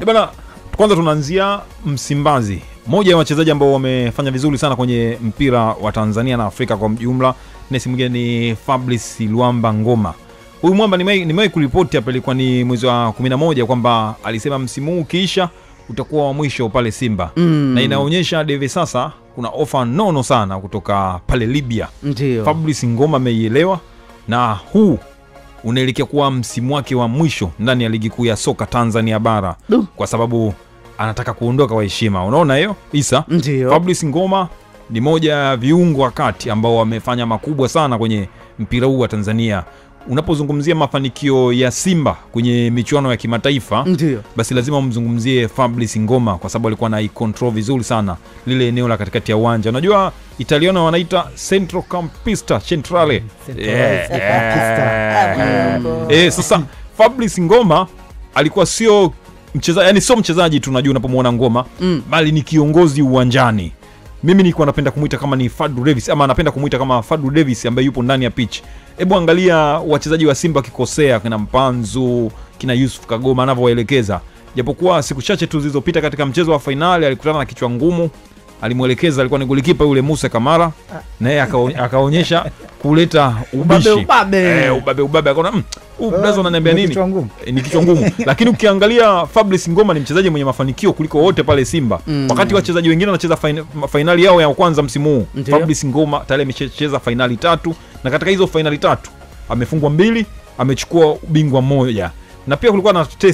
Bwana, kwanza tunaanzia Msimbazi. Moja ya wachezaji ambao wamefanya vizuri sana kwenye mpira wa Tanzania na Afrika kwa jumla, nesi mwingine ni Fabrice Luamba Ngoma. Huyu mwamba nimewahi kuripoti hapa, ilikuwa ni mwezi wa 11 kwamba alisema msimu huu ukiisha utakuwa wa mwisho pale Simba. Na inaonyesha hivi sasa kuna ofa nono sana kutoka pale Libya. Ndio. Fabrice Ngoma ameielewa na huu unaelekea kuwa msimu wake wa mwisho ndani ya ligi kuu ya soka Tanzania bara. Kwa sababu anataka kuondoka kwa heshima. Unaona hiyo? Isa. Ndio. Fabrice Ngoma ni moja ya viungo wakati ambao wamefanya makubwa sana kwenye mpira huu wa Tanzania. Unapozungumzia mafanikio ya Simba kwenye michuano ya kimataifa, ndio, basi lazima umzungumzie Fabrice Ngoma kwa sababu alikuwa na control vizuri sana lile eneo la katikati ya uwanja. Unajua Italiano wanaita centrocampista centrale. Sasa Fabrice Ngoma alikuwa sio mchezaji, yani sio mchezaji tunajua unapomuona Ngoma, bali ni kiongozi uwanjani. Mimi nilikuwa napenda kumuita kama ni Fadlu Davis, ama napenda kumuita kama Fadlu Davis ambaye yupo ndani ya pitch. Hebu angalia wachezaji wa Simba kikosea, kina Mpanzu, kina Yusuf Kagoma anavyowaelekeza. Japokuwa siku chache tu zilizopita katika mchezo wa finali alikutana na kichwa ngumu, alimuelekeza, alikuwa ni golikipa yule Musa Kamara, na yeye akaonyesha kuleta ubishi. Ubabe akaona ubazo unaniambia nini? Ni kichwa ngumu. Lakini ukiangalia Fabrice Ngoma ni mchezaji mwenye mafanikio kuliko wote pale Simba. Wakati wachezaji wengine wanacheza finali yao ya kwanza msimu huu, Fabrice Ngoma tayari amecheza finali 3, na katika hizo finali 3 amefungwa 2, amechukua ubingwa 1. Na pia kulikuwa na